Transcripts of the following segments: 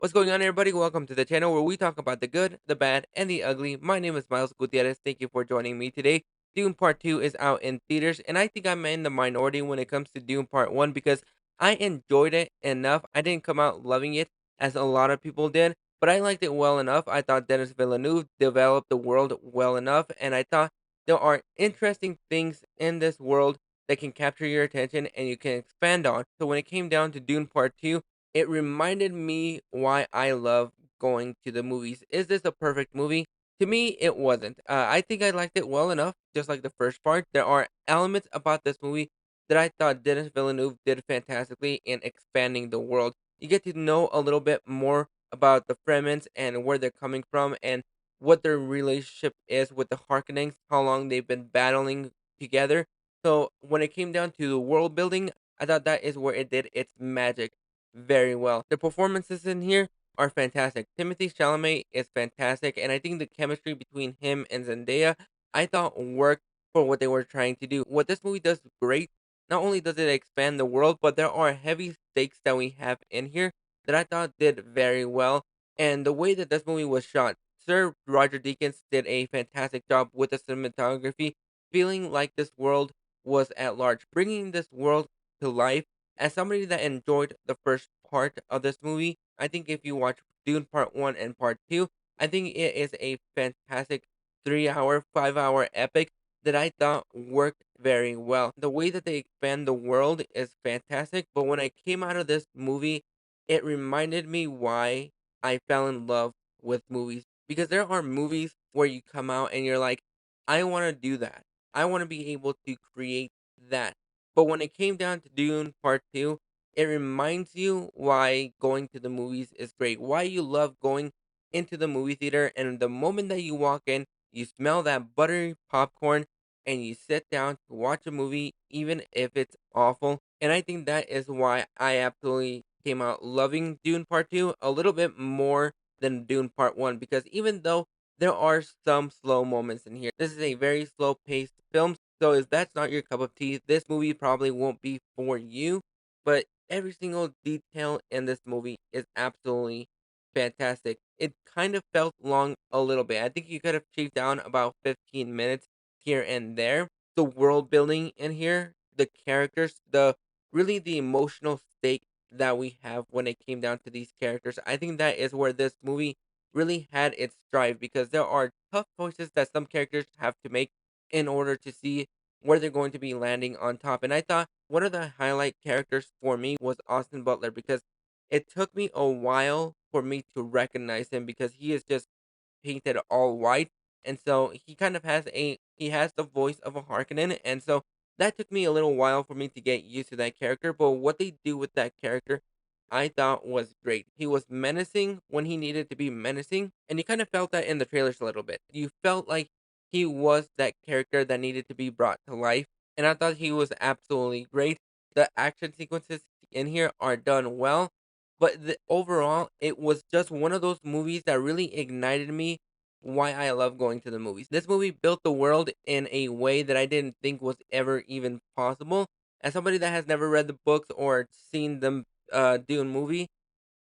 What's going on, everybody? Welcome to the channel where we talk about the good, the bad, and the ugly. My name is Miles Gutierrez. Thank you for joining me today. Dune Part 2 is out in theaters, and I think I'm in the minority when it comes to Dune Part 1 because I enjoyed it enough. I didn't come out loving it as a lot of people did, but I liked it well enough. I thought Denis Villeneuve developed the world well enough, and I thought there are interesting things in this world that can capture your attention and you can expand on. So when it came down to Dune Part 2, it reminded me why I love going to the movies. Is this a perfect movie? To me, it wasn't. I think I liked it well enough, just like the first part. There are elements about this movie that I thought Denis Villeneuve did fantastically in expanding the world. You get to know a little bit more about the Fremens and where they're coming from and what their relationship is with the Harkonnens, how long they've been battling together. So when it came down to the world building, I thought that is where it did its magic very well. The performances in here are fantastic. Timothy Chalamet is fantastic, and I think the chemistry between him and Zendaya, I thought worked for what they were trying to do. What this movie does great, not only does it expand the world, but there are heavy stakes that we have in here that I thought did very well. And the way that this movie was shot, Sir Roger Deakins did a fantastic job with the cinematography, feeling like this world was at large, bringing this world to life. As somebody that enjoyed the first part of this movie, I think if you watch Dune Part 1 and Part 2, I think it is a fantastic 3 hour, 5 hour epic that I thought worked very well. The way that they expand the world is fantastic, but when I came out of this movie, it reminded me why I fell in love with movies. Because there are movies where you come out and you're like, I want to do that. I want to be able to create that. But when it came down to Dune Part 2, it reminds you why going to the movies is great, why you love going into the movie theater. And the moment that you walk in, you smell that buttery popcorn and you sit down to watch a movie, even if it's awful. And I think that is why I absolutely came out loving Dune Part 2 a little bit more than Dune Part 1, because even though there are some slow moments in here, this is a very slow paced film. So if that's not your cup of tea, this movie probably won't be for you. But every single detail in this movie is absolutely fantastic. It kind of felt long a little bit. I think you could have shaved down about 15 minutes here and there. The world building in here, the characters, the emotional stake that we have when it came down to these characters. I think that is where this movie really had its drive, because there are tough choices that some characters have to make in order to see where they're going to be landing on top. And I thought one of the highlight characters for me was Austin Butler, because it took me a while for me to recognize him because he is just painted all white. And so he has the voice of a Harkonnen, and so that took me a little while for me to get used to that character. But what they do with that character, I thought was great. He was menacing when he needed to be menacing, and you kind of felt that in the trailers a little bit. You felt like he was that character that needed to be brought to life, and I thought he was absolutely great. The action sequences in here are done well, but overall, it was just one of those movies that really ignited me why I love going to the movies. This movie built the world in a way that I didn't think was ever even possible. As somebody that has never read the books or seen them Dune movie,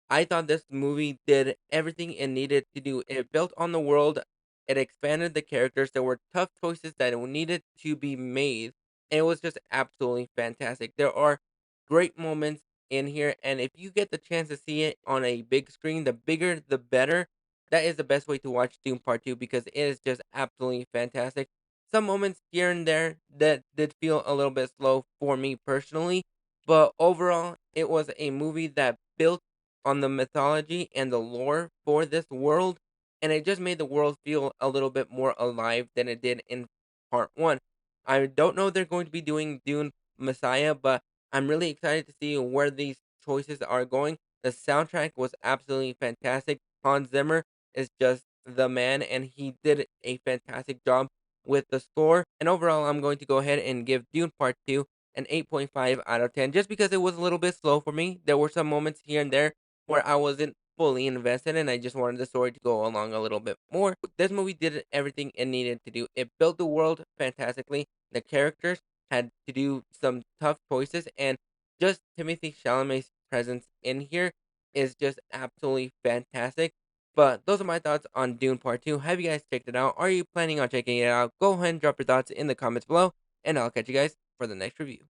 I thought this movie did everything it needed to do. It built on the world, it expanded the characters. There were tough choices that needed to be made, and it was just absolutely fantastic. There are great moments in here, and if you get the chance to see it on a big screen, the bigger the better. That is the best way to watch Doom Part 2, because it is just absolutely fantastic. Some moments here and there that did feel a little bit slow for me personally, but overall, it was a movie that built on the mythology and the lore for this world, and it just made the world feel a little bit more alive than it did in part one. I don't know if they're going to be doing Dune Messiah, but I'm really excited to see where these choices are going. The soundtrack was absolutely fantastic. Hans Zimmer is just the man, and he did a fantastic job with the score. And overall, I'm going to go ahead and give Dune Part 2 an 8.5 out of 10, just because it was a little bit slow for me. There were some moments here and there where I wasn't fully invested and I just wanted the story to go along a little bit more. This movie did everything it needed to do. It built the world fantastically. The characters had to do some tough choices, and just Timothy Chalamet's presence in here is just absolutely fantastic. But those are my thoughts on Dune Part 2. Have you guys checked it out? Are you planning on checking it out? Go ahead and drop your thoughts in the comments below, and I'll catch you guys for the next review.